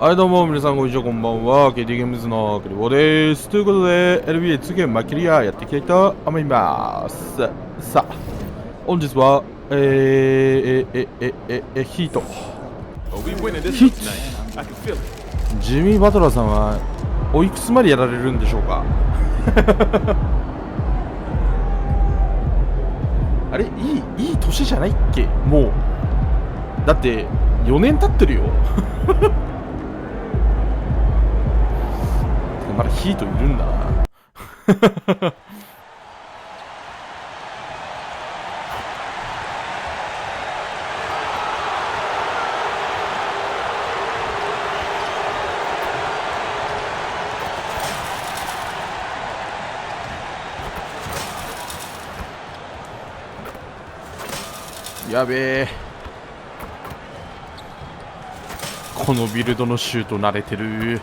はいどうも皆さんこんにちは、こんばんは。 KT ゲームズのクリボーです。ということで NBA2K マイキャリアやっていきたいと思います。さあ本日はヒートジミー・バトラーさんはおいくつまでやられるんでしょうかあれいい年じゃないっけ、もうだって4年経ってるよまだヒートいるんだなやべえ、このビルドのシュート慣れてる。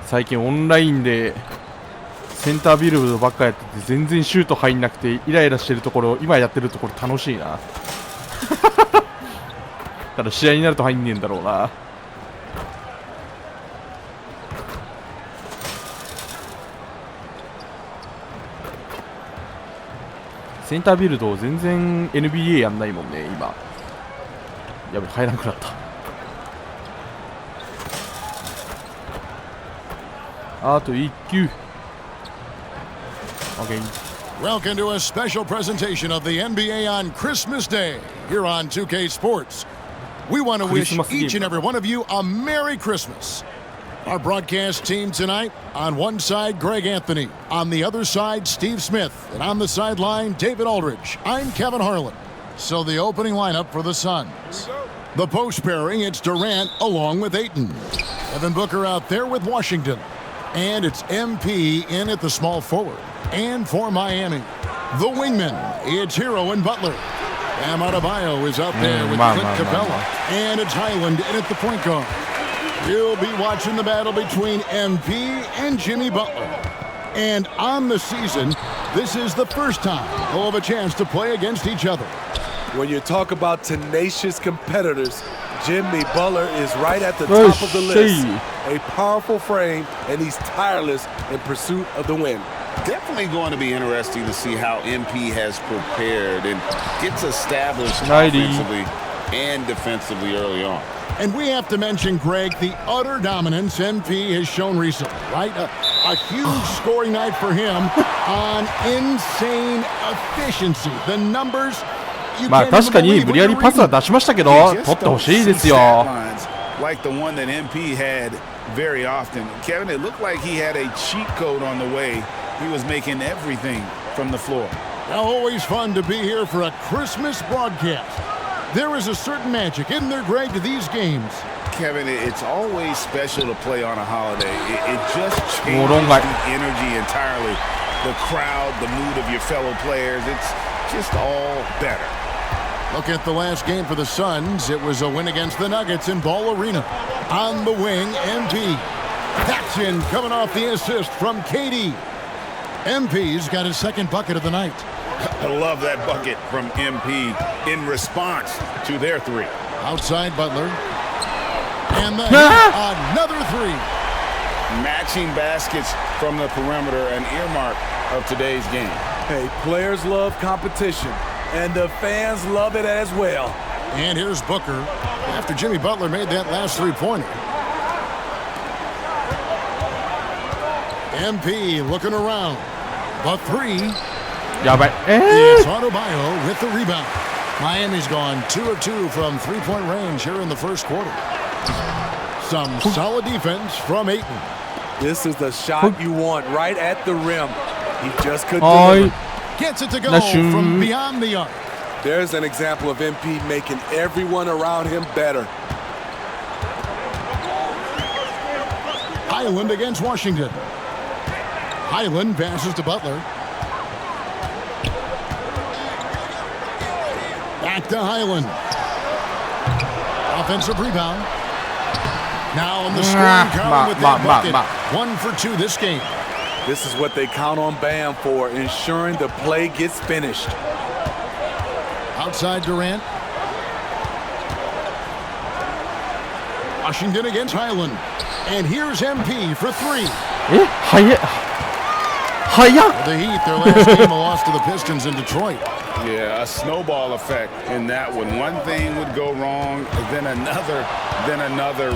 最近オンラインでセンタービルドばっかやってて全然シュート入んなくてイライラしてるところ、今やってるところ楽しいなただ試合になると入んねえんだろうな。センタービルド全然 NBA やんないもんね今。やべ、入らなくなった。あと1球。 OK。 Welcome to a special presentation of the NBA on Christmas Day here on 2K Sports. We want to wish each and every one of you a Merry Christmas. Our broadcast team tonight, on one side, Greg Anthony. On the other side, Steve Smith. And on the sideline, David Aldridge. I'm Kevin Harlan. So the opening lineup for the Suns. The post pairing, it's Durant along with Ayton. Devin Booker out there with Washington. And it's MP in at the small forward. And for Miami, the wingman, it's Hero and Butler. Bam Adebayo is out there with Clint Capella. And it's Highland in at the point guard. You'll be watching the battle between MP and Jimmy Butler. And on the season, this is the first time they'll have a chance to play against each other. When you talk about tenacious competitors, Jimmy Butler is right at the top of the list. A powerful frame, and he's tireless in pursuit of the win. Definitely going to be interesting to see how MP has prepared and gets established offensively and defensively early on. And we have to mention, Greg, the utter dominance MP has shown recently, right? A huge scoring night for him on insane efficiency. The numbers,まあ確かに無理やりパスは出しましたけど、取ってほしいですよ。Like the one that MP had very often. Kevin, it looked like he had a cheat code on the way. He was making everything from the floor. Always fun to be here for a Christmas broadcast. There is a certain magic, isn't there, Greg, to these games? Kevin, it's always special to play on a holiday. It just changes the energy entirely. The crowd, the mood of your fellow players, it's just all better. Look at the last game for the Suns. It was a win against the Nuggets in Ball Arena. On the wing, MP. That's in, coming off the assist from KD. MP's got his second bucket of the night. I love that bucket from MP in response to their three. Outside Butler. And then another three. Matching baskets from the perimeter, an earmark of today's game. Hey, players love competition, and the fans love it as well. And here's Booker after Jimmy Butler made that last three-pointer. MP looking around. The three. It's Adebayo with the rebound. Miami's gone 2 of 2 from three-point range here in the first quarter. Some solid defense from Ayton. This is the shot you want right at the rim. He just couldn't deliver. Gets it to go from beyond the arc. There's an example of MP making everyone around him better. Highland against Washington. Highland passes to Butler. Back to Highland. Offensive rebound. Now on the scoring count with that bucket. 1 for 2 this game. This is what they count on Bam for, ensuring the play gets finished. Outside Durant. Washington against Highland. And here's MP for 3. 早っ The Heat, their last game, a loss to the Pistons in Detroit. Yeah, a snowball effect in that one. One thing would go wrong, then another.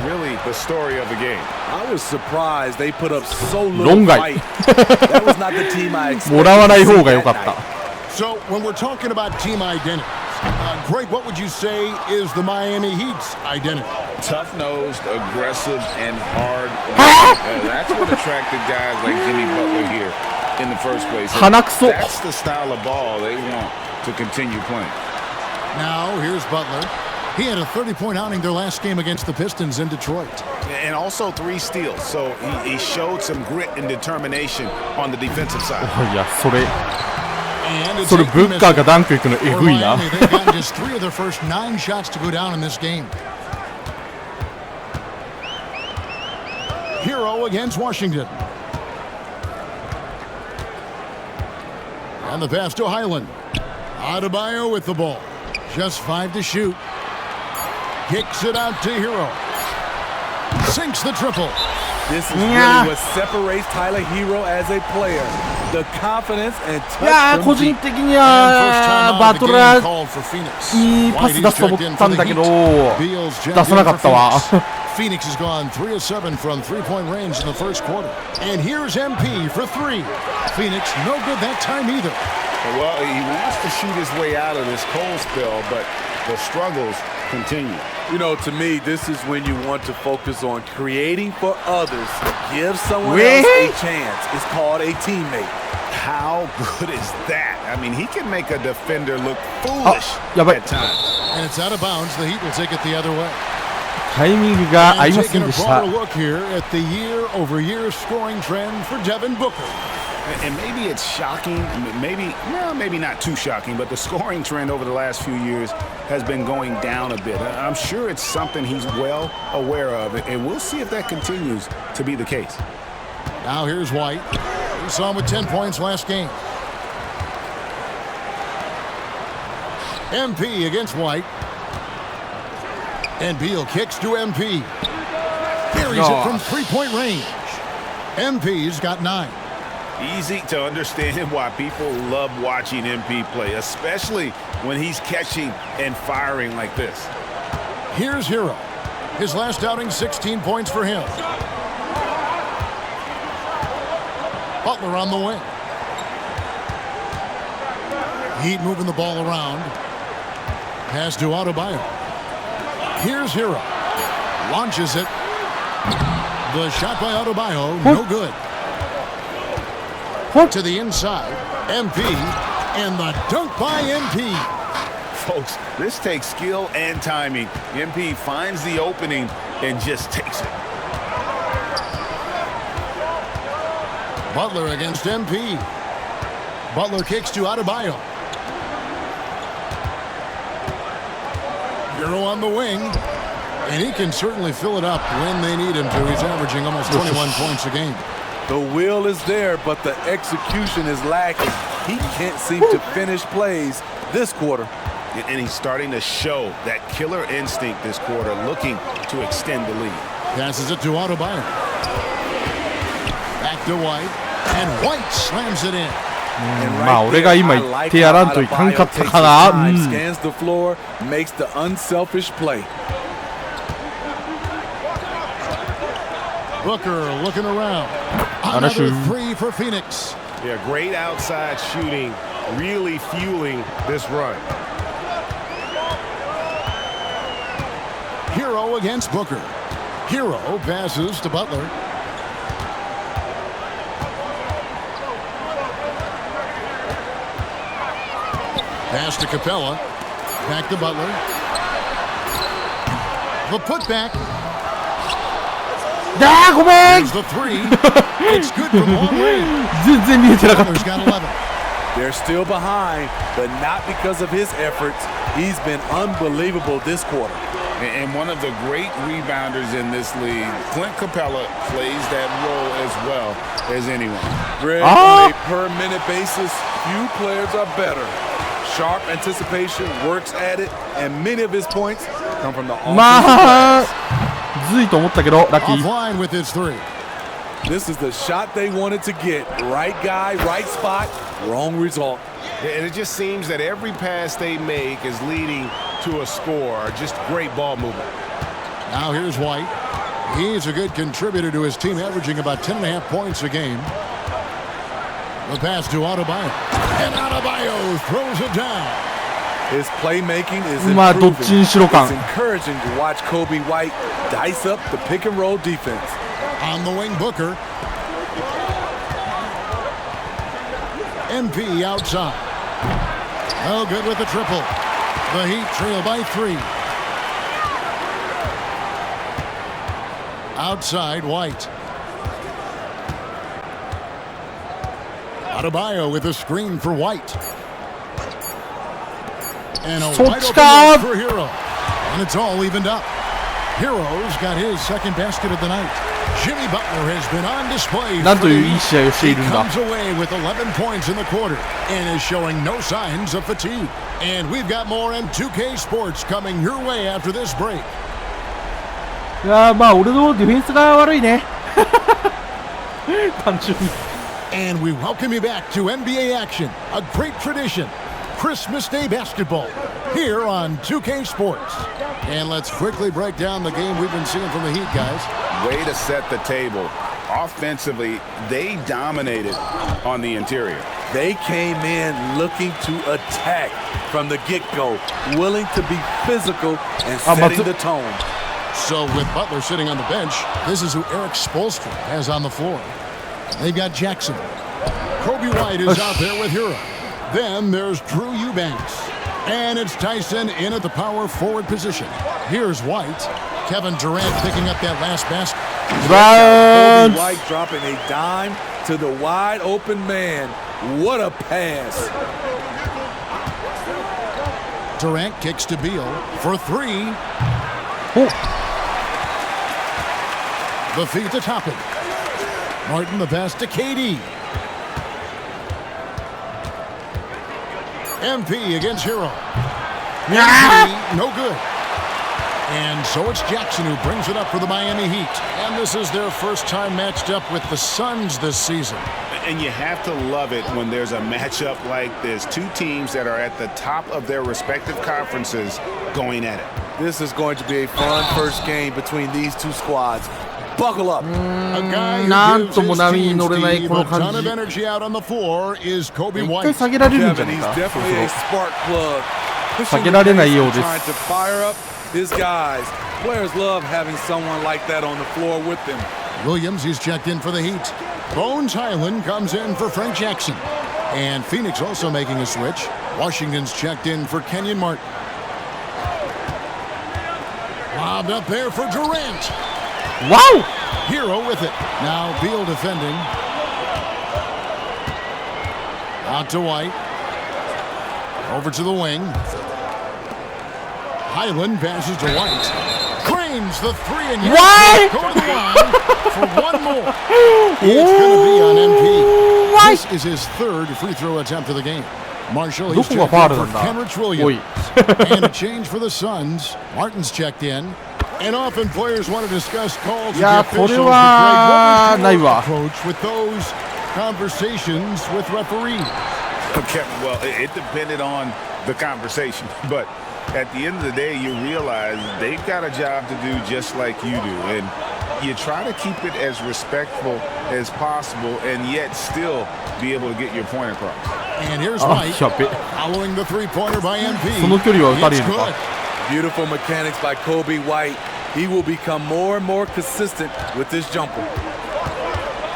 Really, the story of the game. I was surprised they put up so little fight. That was not the team I expected. もらわない方が良かった。 So, when we're talking about team identity, Greg, what would you say is the Miami Heat's identity? Tough-nosed, aggressive, and hard. That's what attracted guys like Jimmy Butler here in the first place. That's the style of ball they want to continue playing. Now, here's Butler. He had a 30-point outing their last game against the Pistons in Detroit. And also 3 steals, so he showed some grit and determination on the defensive side. いや、それブッカーがダンク行くのエグいな。 They've gotten just 3 of their first 9 shots to go down in this game. Hero against Washington. And the pass to Highland. Adebayo with the ball. Just 5 to shoot. Kicks it out to Hero. Sinks the triple. This is really what separates Tyler Hero as a player. The confidence and touch from 個人的にはバトラーにパス出すと思ったんだけど出さなかったわ。 Phoenix has gone 3 of 7 from 3-point range in the first quarter. And here's MP for 3. Phoenix no good that time either. Well, he wants to shoot his way out of this cold spell, but the struggles continue. You know, to me, this is when you want to focus on creating for others. Give someone else a chance. It's called a teammate. How good is that? I mean, he can make a defender look foolish at times. And it's out of bounds. The Heat will take it the other way. タイミングが合いませんでした。 And taking a broader look here at the year-over-year scoring trend for Devin Booker. And maybe it's shocking, maybe not too shocking, but the scoring trend over the last few years has been going down a bit. I'm sure it's something he's well aware of, and we'll see if that continues to be the case. Now here's White. We saw him with 10 points last game. MP against White. And Beal kicks to MP. Carries it from 3-point range. MP's got 9. Easy to understand why people love watching MP play, especially when he's catching and firing like this. Here's Hero. His last outing, 16 points for him. Butler on the wing. Heat moving the ball around. Pass to Adebayo. Here's Hero. Launches it. The shot by Adebayo, no good. To the inside, MP, and the dunk by MP. Folks, this takes skill and timing. MP finds the opening and just takes it. Butler against MP. Butler kicks to Adebayo. Hero on the wing. And he can certainly fill it up when they need him to. He's averaging almost 21 points a game. The will is there, but the execution is lacking. He can't seem to finish plays this quarter. And he's starting to show that killer instinct this quarter, looking to extend the lead. Passes it to Adebayo. Back to White. And White slams it in. まあ俺が今言ってやらんといかんかったかな。Scans the floor, makes the unselfish play. Booker looking around. Another 3 for Phoenix. Yeah, great outside shooting, really fueling this run. Hero against Booker. Hero passes to Butler. Pass to Capella. Back to Butler. The putback. ごめん There's the 3. It's good from long range. 全然見えてなかった。 Butler's got 11. They're still behind, but not because of his efforts. He's been unbelievable this quarter. And one of the great rebounders in this league, Clint Capella, plays that role as well as anyone. Greg, on a per-minute basis, few players are better. Sharp anticipation, works at it, and many of his points come from the offensive glass. ずいと思ったけどラッキー。 Offline with his three. This is the shot they wanted to get. Right guy, right spot, wrong result. And it just seems that every pass they make is leading to a score. Just great ball movement. Now here's White. He's a good contributor to his team, averaging about 10.5 points a game. The pass to Adebayo. And Adebayo throws it down. His playmaking is まあどっ improving. ちにしろ It's 感。 encouraging to watch Kobe White dice up the pick and roll defense. On the wing, Booker. MP outside. Oh, good with the triple. The Heat trail by 3. Outside, White. Adebayo with a screen for White. And a wide open look for Hero. And it's all evened up. Hero's got his second basket of the night. Jimmy Butler has been on display. なんといういい試合をしてい He るんだ。 comes away with 11 points in the quarter and is showing no signs of fatigue. And we've got more M2K Sports coming your way after this break. いやーまあ俺のディフェンスが悪いね。単純に。 And we welcome you back to NBA action, a great tradition, Christmas Day basketball, here on 2K Sports. And let's quickly break down the game we've been seeing from the Heat, guys. Way to set the table. Offensively, they dominated on the interior. They came in looking to attack from the get-go, willing to be physical and setting the tone. So with Butler sitting on the bench, this is who Eric Spoelstra has on the floor. They've got Jackson. Kobe White is out there with Hero. Then there's Drew Eubanks. And it's Tyson in at the power forward position. Here's White. Kevin Durant picking up that last basket. Kobe White dropping a dime to the wide open man. What a pass. Durant kicks to Beal for 3. The feed to Toppin. Martin the pass to KD. MP against Hero. MP, no good. And so it's Jackson who brings it up for the Miami Heat. And this is their first time matched up with the Suns this season. And you have to love it when there's a matchup like this. Two teams that are at the top of their respective conferences going at it. This is going to be a fun first game between these two squads. Buckle up. A guy who gives his team, Steve, a ton of energy out on the floor is Kobe White. Kevin, he's definitely a spark plug. Pushing the pace, trying to fire up his guys. Players love having someone like that on the floor with them. Williams, he's checked in for the Heat. Bones Highland comes in for Frank Jackson. And Phoenix also making a switch. Washington's checked in for Kenyon Martin. Lobbed up there for Durant. Wow! Hero with it. Now Beal defending. Out to White. Over to the wing. Highland passes to White. Cranes the 3 and yes, go to the line for one more. It's going to be on MP. This is his third free throw attempt of the game. Marshall, he's checked in for Kenrich Williams. And a change for the Suns. Martin's checked in. And often players want to discuss calls with the officials. But Greg, what was your approach with those conversations with referees? Okay, well, it depended on the conversation. But at the end of the day, you realize they've got a job to do just like you do. And you try to keep it as respectful as possible and yet still be able to get your point across. And here's White following the three-pointer by MP. It's good. Beautiful mechanics by Kobe White. He will become more and more consistent with this jumper.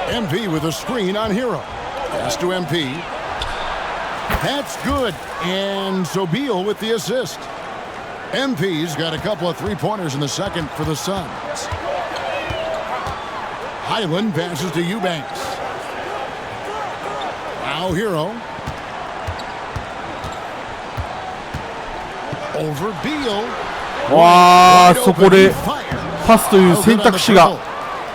MP with a screen on Hero. Pass to MP. That's good. And so Beal with the assist. MP's got a couple of three-pointers in the second for the Suns. Highland passes to Eubanks. Now Hero. Over Beal. わあ、そこでパスという選択肢が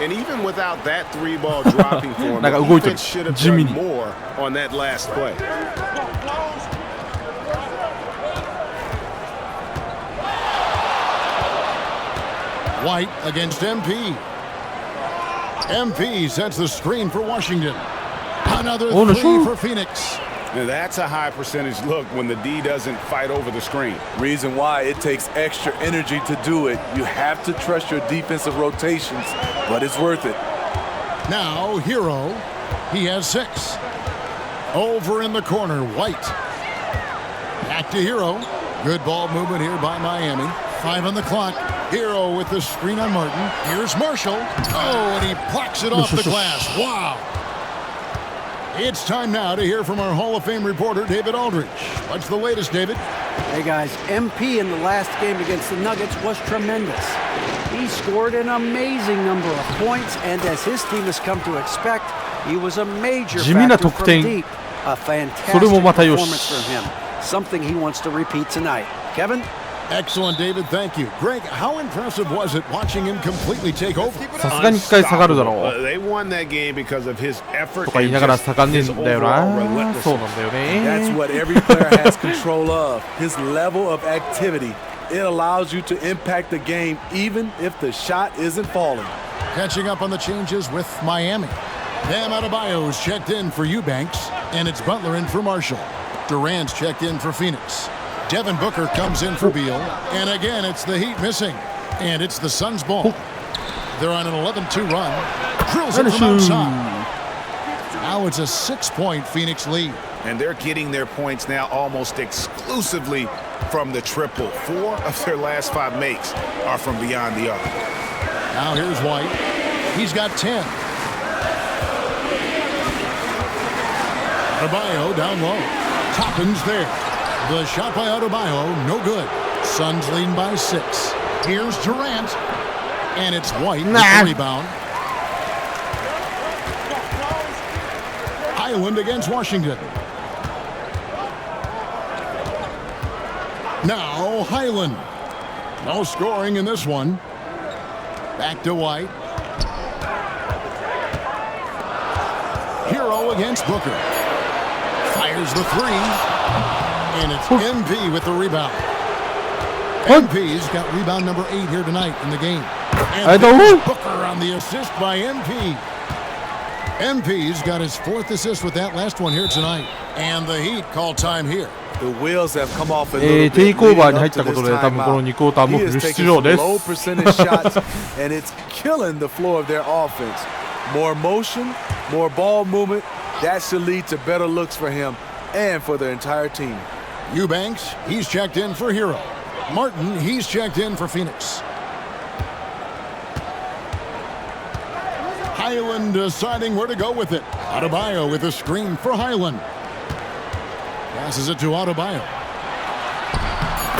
And even without that three ball dropping for him, なんか動いてる defense should have 地味 done に more on that last play. White against MP. MP sets the screen for Washington. Another three for Phoenix. Now that's a high percentage look when the D doesn't fight over the screen. Reason why it takes extra energy to do it. You have to trust your defensive rotations, but it's worth it. Now, Hero. He has 6. Over in the corner, White. Back to Hero. Good ball movement here by Miami. 5 on the clock. Hero with the screen on Martin. Here's Marshall. Oh, and he plucks it off the glass. Wow. It's time now to hear from our Hall of Fame reporter, David Aldridge. What's the latest, David? Hey, guys. MP in the last game against the Nuggets was tremendous. He scored an amazing number of points, and as his team has come to expect, he was a major factor from deep. A fantastic performance from him. Something he wants to repeat tonight. Kevin? Excellent, David. Thank you. Greg, how impressive was it watching him completely take over? さすがに一回下がるだろう They won that game because of his effort とか言いながら下がんねえんだよなそうなんだよね That's what every player has control of. His level of activity. It allows you to impact the game even if the shot isn't falling. Catching up on the changes with Miami. Bam Adebayo's checked in for Eubanks, and it's Butler in for Marshall. Durant's checked in for Phoenix. Devin Booker comes in for Beal, and again it's the Heat missing, and it's the Suns' ball. They're on an 11-2 run. Drills it from outside. Now it's a 6-point Phoenix lead. And they're getting their points now almost exclusively from the triple. 4 of their last 5 makes are from beyond the arc. Now here's White. He's got 10. Adebayo down low. Toppin's there. The shot by Adebayo, no good. Suns leading by 6. Here's Durant. And it's White with the rebound. Highland against Washington. Now Highland. No scoring in this one. Back to White. Hero against Booker. Fires the 3. And it's MP with the rebound. MP's got rebound number 8 here tonight in the game. And Booker on the assist by MP. MP's got his 4th assist with that last one here tonight. And the Heat call time here. The wheels have come off a little bit. テイクオーバーに入ったことで多分この2クォーターもフル出場です low percentage shots and it's killing the flow of their offense. More motion, more ball movement. That should lead to better looks for him and for their entire team. Eubanks, he's checked in for Hero. Martin, he's checked in for Phoenix. Highland deciding where to go with it. Adebayo with a screen for Highland. Passes it to Adebayo.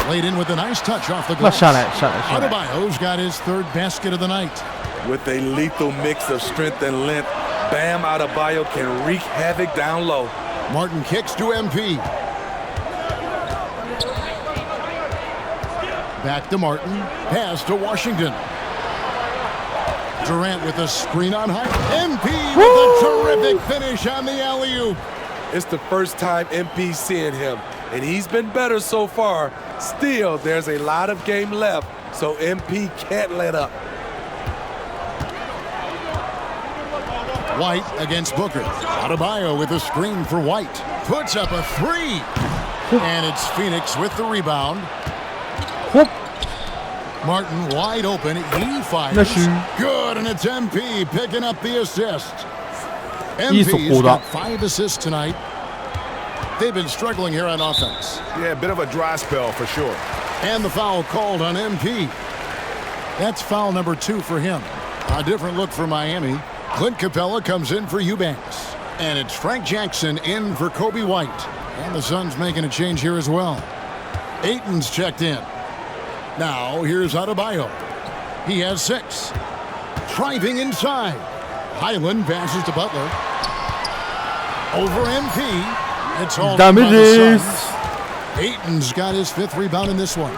Played in with a nice touch off the glass. Adebayo's got his 3rd basket of the night. With a lethal mix of strength and length, Bam Adebayo can wreak havoc down low. Martin kicks to MP. Back to Martin. Pass to Washington. Durant with a screen on high. MP with a terrific finish on the alley-oop. It's the first time MP's seeing him, and he's been better so far. Still, there's a lot of game left, so MP can't let up. White against Booker. Adebayo with a screen for White. Puts up a 3. And it's Phoenix with the rebound. Martin wide open. He fires. Good, and it's MP picking up the assist. MP's got 5 assists tonight. They've been struggling here on offense. Yeah, a bit of a dry spell for sure. And the foul called on MP. That's foul number 2 for him. A different look for Miami. Clint Capella comes in for Eubanks. And it's Frank Jackson in for Kobe White. And the Suns making a change here as well. Ayton's checked in. Now here's Adebayo. He has 6. Driving inside. Highland passes to Butler. Over MP. It's all by the Suns. Ayton's got his 5th rebound in this one.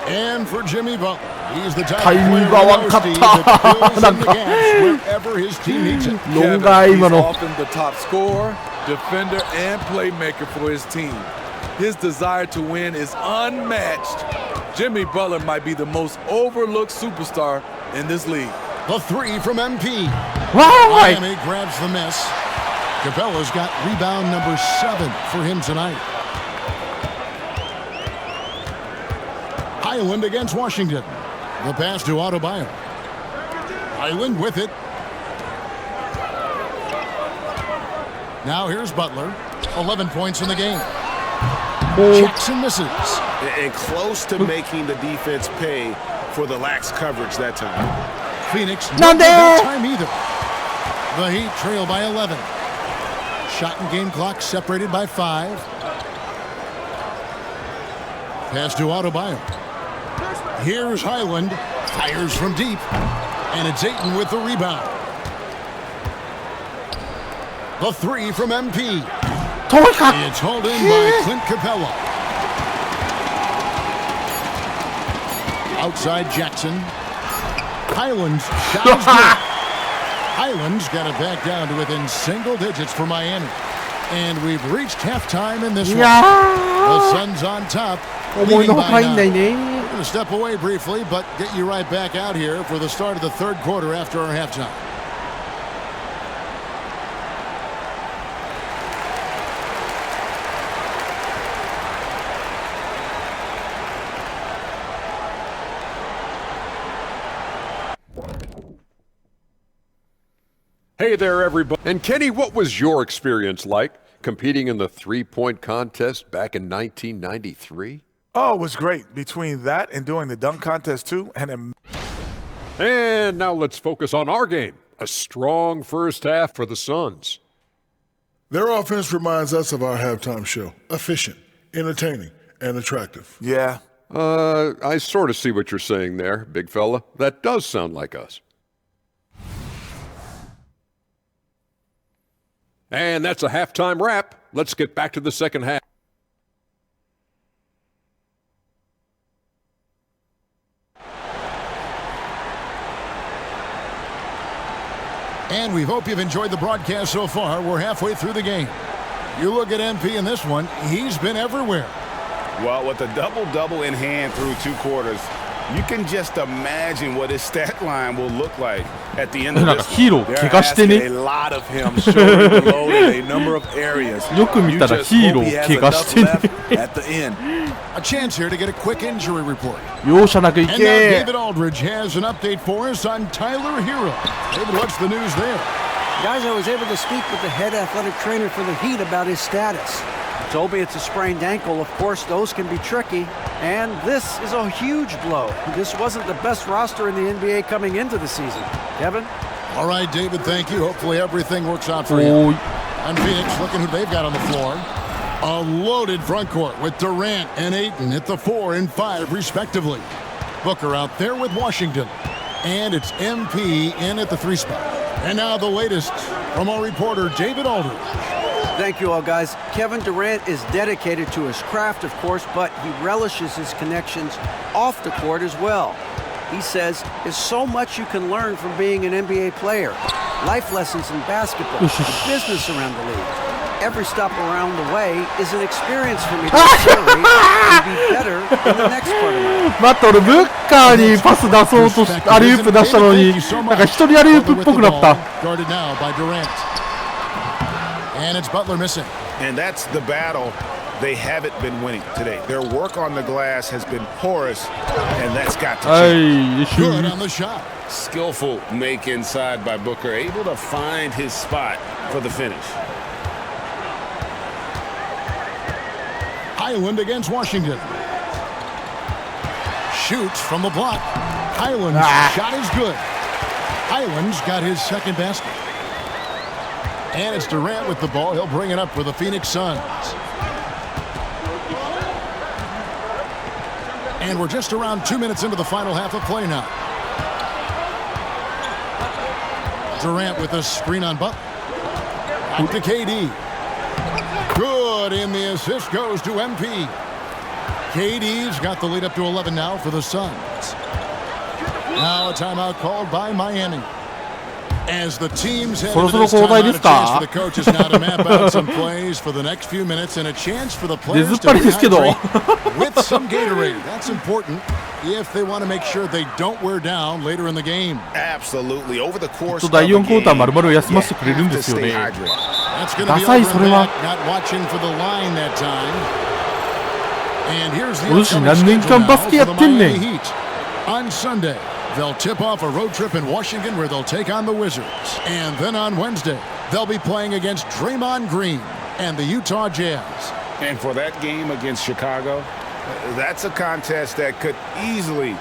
And for Jimmy Butler. He's the type of player that fills in the gaps wherever his team needs it. He's often the top scorer, defender, and playmaker for his team. His desire to win is unmatched. Jimmy Butler might be the most overlooked superstar in this league. The three from MP. Wow! Miami grabs the miss. Capella's got rebound number 7 for him tonight. Highland against Washington. The pass to Adebayo. Highland with it. Now here's Butler. 11 points in the game. Jackson misses. And close to making the defense pay for the lax coverage that time. Phoenix not that time either. The Heat trail by 11. Shot and game clock separated by 5. Pass to Adebayo. Here's Highland. Fires from deep. And it's Ayton with the rebound. The three from MP. It's hauled in by Clint Capella. Outside Jackson. Highland's shot is good. Highland's got it back down to within single digits for Miami. And we've reached halftime in this one. The Suns on top. Leading by 9. We're going to step away briefly, but get you right back out here for the start of the third quarter after our halftime. Hey there, everybody. And Kenny, what was your experience like competing in the three-point contest back in 1993? Oh, it was great. Between that and doing the dunk contest too, and now let's focus on our game. A strong first half for the Suns. Their offense reminds us of our halftime show. Efficient, entertaining, and attractive. yeah. I sort of see what you're saying there, big fella. That does sound like us. And that's a halftime wrap. Let's get back to the second half. And we hope you've enjoyed the broadcast so far. We're halfway through the game. You look at MP in this one, he's been everywhere. Well, with a double-double in hand through 2 quarters, you can just imagine what his stat line will look like at the end of this. They're asking a lot of him, showing load in a number of areas. You just hope he has enough left at the end. A chance here to get a quick injury report. And now David Aldridge has an update for us on Tyler Hero. David, what's the news there? Guys, I was able to speak with the head athletic trainer for the Heat about his status. He told me it's a sprained ankle. Of course, those can be tricky. And this is a huge blow. This wasn't the best roster in the NBA coming into the season. Kevin? All right, David, thank you. Hopefully everything works out for you. And Phoenix, looking who they've got on the floor. A loaded front court with Durant and Ayton at the 4 and 5, respectively. Booker out there with Washington. And it's MP in at the 3 spot. And now the latest from our reporter, David Aldridge. Thank you all, guys. Kevin Durant is dedicated to his craft, of course, but he relishes his connections off the court as well. He says there's so much you can learn from being an NBA player. Life lessons in basketball, business around the league. Every stop around the way is an experience for me to accelerate and be better in the next part of my life. 待って、俺ブッカーにパス出そうとしアリウープ出したのに、なんか一人アリウープっぽくなった。 Guarded now by Durant. And it's Butler missing. And that's the battle they haven't been winning today. Their work on the glass has been porous, and that's got to change. Good on the shot. Skillful make inside by Booker, able to find his spot for the finish. Highland against Washington. Shoots from the block. Highland's shot is good. Highland's got his second basket. And it's Durant with the ball. He'll bring it up for the Phoenix Suns. And we're just around 2 minutes into the final half of play now. Durant with a screen on Butler. Out to KD. Good, and the assist goes to MP. KD's got the lead up to 11 now for the Suns. Now a timeout called by Miami. As the teams head そろ into そろ this 交 time, 代 out で a す chance か for the coaches now to map out some plays for the next few minutes and a chance for the 出ず players っ to ぱりですけど rehydrate with some Gatorade. That's important if they want to make sure they don't wear down later in the game. Absolutely. Over the course of 第 the 4クォーター game, 丸々 you 休ませてくれるん have で to すよ stay ね hydrated. That's going to ダ be サい over そ and れは back, not watching for the line that time. And here's the お主 upcoming 何年 schedule 間 now バスケや for っ the てんね Miami ん Heat. On Sunday, they'll tip off a road trip in Washington where they'll take on the Wizards. And then on Wednesday, they'll be playing against Draymond Green and the Utah Jazz. And for that game against Chicago, that's a contest that could easily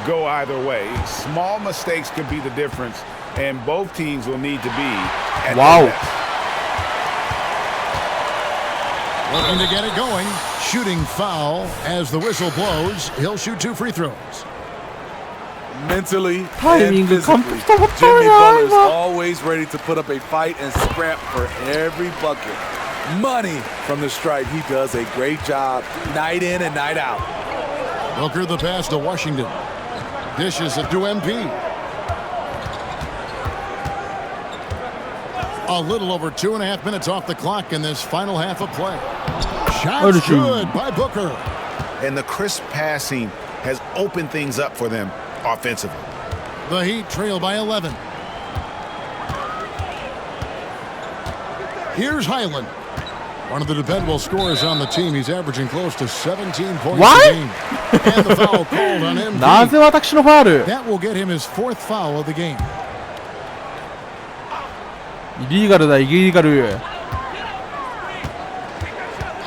go either way. Small mistakes could be the difference, and both teams will need to be at Wow. their best. Looking to get it going. Shooting foul as the whistle blows. He'll shoot 2 free throws. Mentally Timing and physically, 完璧だったよ Jimmy な Butler is 今 always ready to put up a fight and scrap for every bucket. Money from the stripe. He does a great job night in and night out. Booker the pass to Washington. Dishes it to MP. A little over 2.5 minutes off the clock in this final half of play. Shots good by Booker. And the crisp passing has opened things up for them offensively. The Heat trail by 11. Here's Highland. One of the dependable scorers on the team. He's averaging close to 17 points What? a game. And the foul called on him. なぜ私のファール That will get him his 4th foul of the game. イリーガルだイリーガル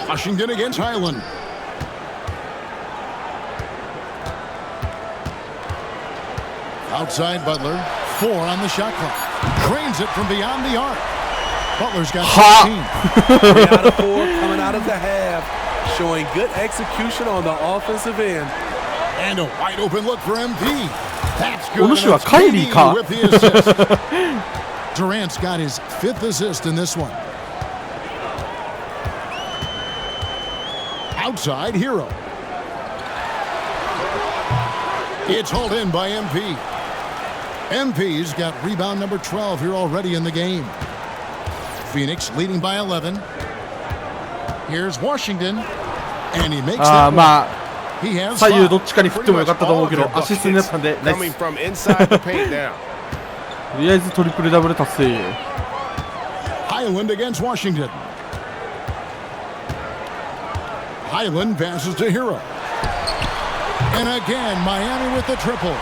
Washington against Highland. Outside Butler. 4 on the shot clock. Drains it from beyond the arc. Butler's got 16. 3 out of 4 coming out of the half, showing good execution on the offensive end. And a wide open look for MP. That's お good. 主は And it's カイリー KD か with the assist. Durant's got his 5th assist in this one. Outside Hero. It's hauled in by MP. MP's got rebound number 12 here already in the game. Phoenix leading by 11. Here's Washington. And he makes あ that ーま one. He あ has 左右 five. どっちかに振ってもよかったと思うけど All of their アシストになったんでナイ coming ス from inside the paint now. とりあえずトリプルダブル達成 Highland against Washington. Highland passes to Hero. And again, Miami with the triple.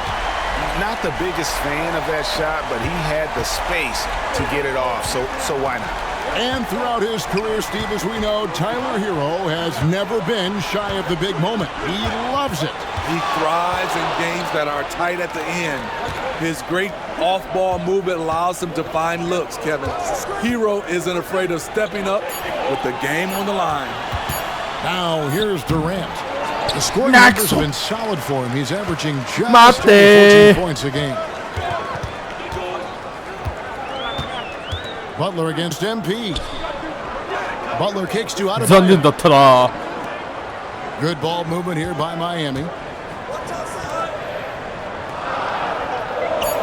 Not the biggest fan of that shot, but he had the space to get it off, so why not? And throughout his career, Steve, as we know, Tyler Hero has never been shy of the big moment. He loves it. He thrives in games that are tight at the end. His great off-ball movement allows him to find looks, Kevin. Hero isn't afraid of stepping up with the game on the line. Now here's Durant. The scoring numbers have been solid for him. He's averaging just 待って 14 points a game. Butler against MP. Butler kicks to out of 残念だったな Good ball movement here by Miami.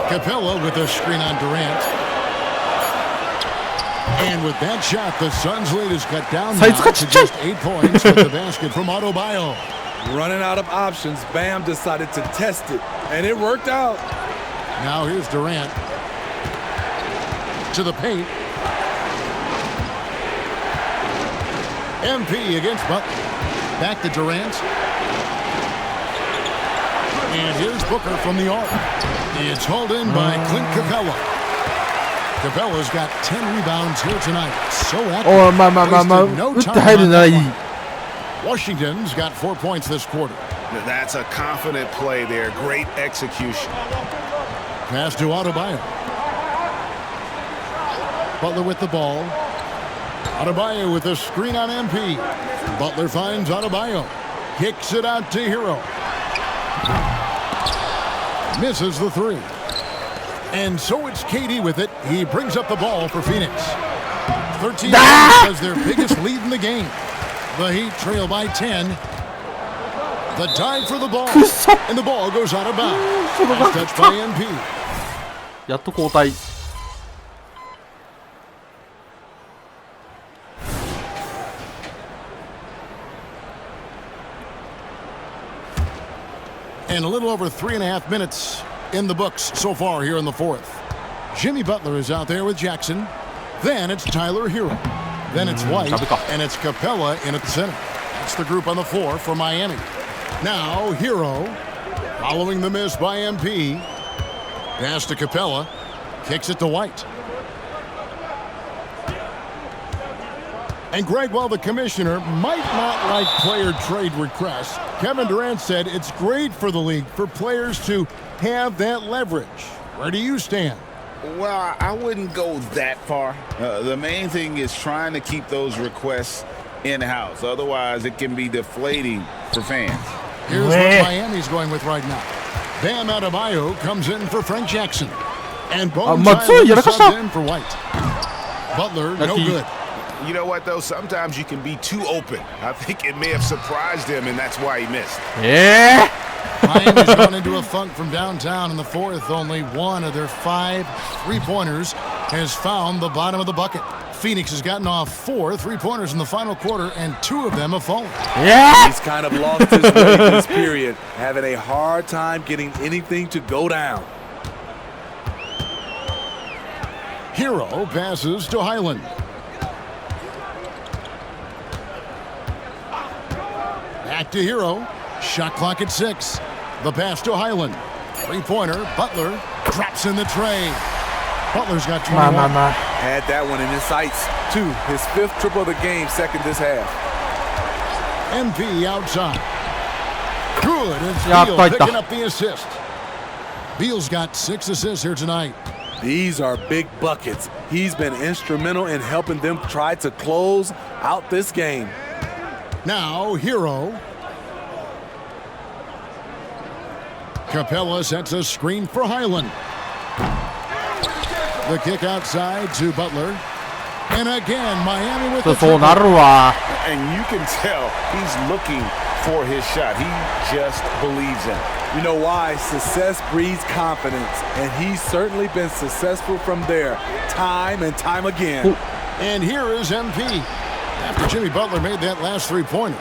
Capella with a screen on Durant. And with that shot, the Suns' lead is cut down now to just 8 points with the basket from Adebayo. Running out of options, Bam decided to test it, and it worked out. Now here's Durant. To the paint. MP against Butler. Back to Durant. And here's Booker from the arc. It's hauled in by Clint Capella. Capella's got 10 rebounds here tonight. So active. おいまあまあまあまあ Wasted no 打って time 入る on ならいい that one. Washington's got 4 points this quarter. That's a confident play there. Great execution. Pass to Adebayo. Butler with the ball. Adebayo with a screen on MP. Butler finds Adebayo. Kicks it out to Hero. Misses the 3. And so it's KD with it. He brings up the ball for Phoenix. 13 has their biggest lead in the game. The Heat trail by 10. The dive for the ball. And the ball goes out of bounds. Nice touch by MP. やっと交代 And a little over 3.5 minutes in the books so far here in the fourth. Jimmy Butler is out there with Jackson. Then it's Tyler Hero. Then it's White, and it's Capella in at the center. That's the group on the floor for Miami. Now Hero, following the miss by MP. Pass to Capella, kicks it to White. And Greg, while the commissioner might not like player trade requests, Kevin Durant said it's great for the league for players to have that leverage. Where do you stand? Well, I wouldn't go that far. The main thing is trying to keep those requests in-house. Otherwise, it can be deflating for fans. Here's what Miami's going with right now. Bam Adebayo comes in for Frank Jackson. And Bones subbed in for White. Butler, no good. You know what, though? Sometimes you can be too open. I think it may have surprised him, and that's why he missed. Yeah. Miami's gone into a funk from downtown in the fourth. Only one of their 5 3-pointers has found the bottom of the bucket. Phoenix has gotten off 4 3-pointers in the final quarter, and 2 of them have fallen. Yeah. He's kind of lost his way this period, having a hard time getting anything to go down. Hero passes to Highland. Back to Hero. Shot clock at 6. The pass to Highland. 3-pointer. Butler drops in the tray. Butler's got 21. Had that one in his sights, too. His 5th triple of the game, second this half. MP outside. Good. It's Beal picking up the assist. Beal's got 6 assists here tonight. These are big buckets. He's been instrumental in helping them try to close out this game. Now, Hero. Capella sets a screen for Highland. The kick outside to Butler. And again, Miami with the triple. And you can tell he's looking for his shot. He just believes in it. You know why? Success breeds confidence, and he's certainly been successful from there, time and time again. Ooh. And here is MP. After Jimmy Butler made that last 3-pointer.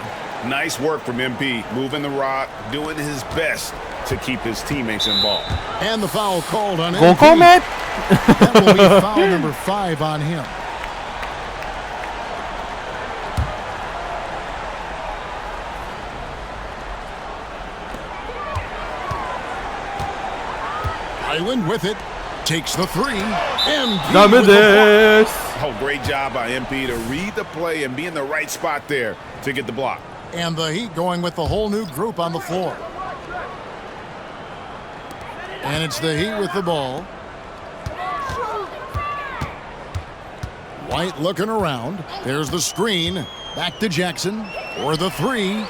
Nice work from MP, moving the rock, doing his best to keep his teammates involved. And the foul called on MP. That will be foul number 5 on him. Highland with it, takes the 3. MP with the block. Oh, great job by MP to read the play and be in the right spot there to get the block. And the Heat going with the whole new group on the floor. And it's the Heat with the ball. White looking around. There's the screen. Back to Jackson for the 3.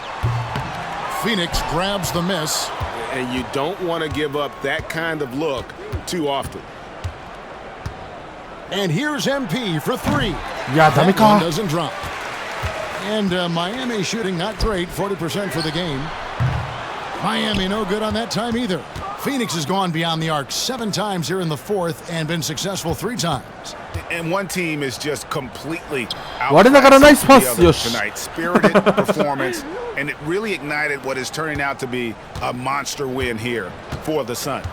Phoenix grabs the miss. And you don't want to give up that kind of look too often. And here's MP for 3. Yeah, that one doesn't drop. And Miami shooting not great, 40% for the game. Miami no good on that time either. Phoenix has gone beyond the arc 7 times here in the fourth and been successful 3 times. And one team is just completely out nice pass tonight. Spirited performance, and it really ignited what is turning out to be a monster win here for the Suns.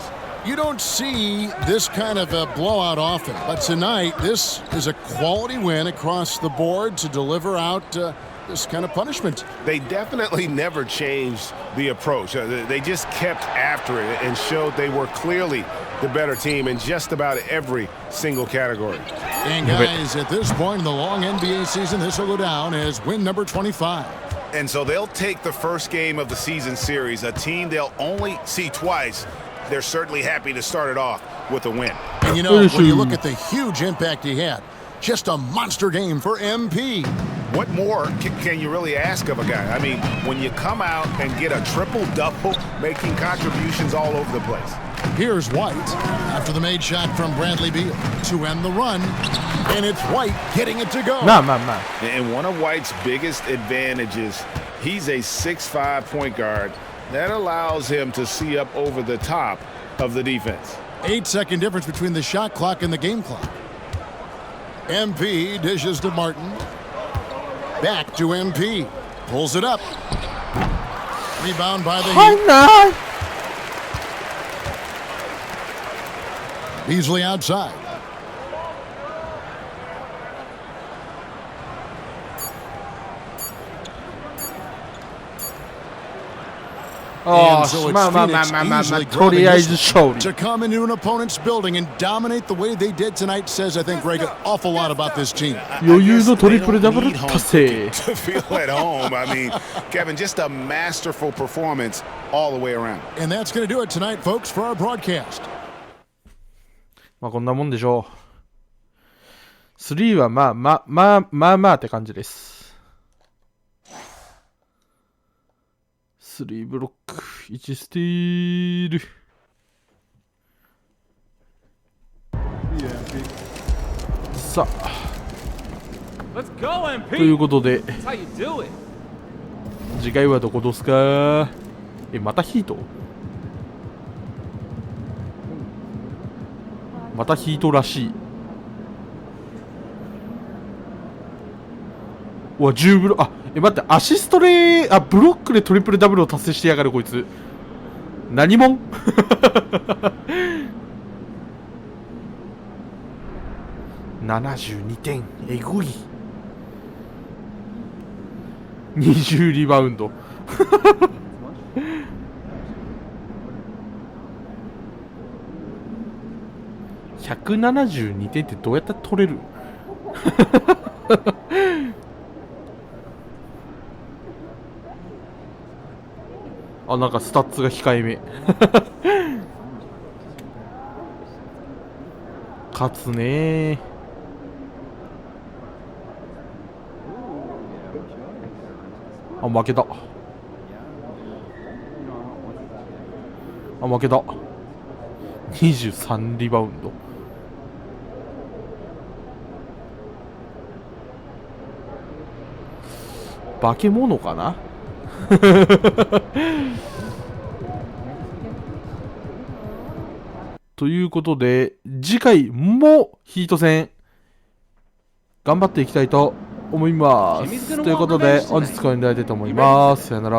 You don't see this kind of a blowout often, but tonight this is a quality win across the board to deliver out this kind of punishment. They definitely never changed the approach. They just kept after it and showed they were clearly the better team in just about every single category. And guys, at this point in the long NBA season, this will go down as win number 25. And so they'll take the first game of the season series, a team they'll only see twice. They're certainly happy to start it off with a win. And you know, when you look at the huge impact he had, just a monster game for MP. What more can you really ask of a guy? I mean, when you come out and get a triple-double, making contributions all over the place. Here's White after the made shot from Bradley Beal to end the run. And it's White getting it to go. And one of White's biggest advantages, he's a 6'5" point guard. That allows him to see up over the top of the defense. 8-second difference between the shot clock and the game clock. MP dishes to Martin. Back to MP. Pulls it up. Rebound by the Heat. Easily outside. Oh, And so it's Phoenix easily to come into an opponent's building and dominate the way they did tonight says, I think, Greg, an awful lot about this team. 余裕のトリプルダブル達成。 To feel at home. I mean, Kevin, just a masterful performance all the way around. And that's going to do it tonight, folks, for our broadcast. まあこんなもんでしょう。3はまあって感じです。3ブロック、1スティール。さあ。ということで、次回はどこですか？またヒート？またヒートらしい。うわ、10ブロ待って、アシストで、ブロックでトリプルダブルを達成してやがる、こいつ。何もん72点。えぐい。20リバウンド。172点ってどうやったら取れる？なんかスタッツが控えめ。勝つねー。負けた。負けた。23リバウンド。化け物かな。ということで、次回もヒート戦頑張っていきたいと思います。ということで、本日これになりたいと思います。さよなら。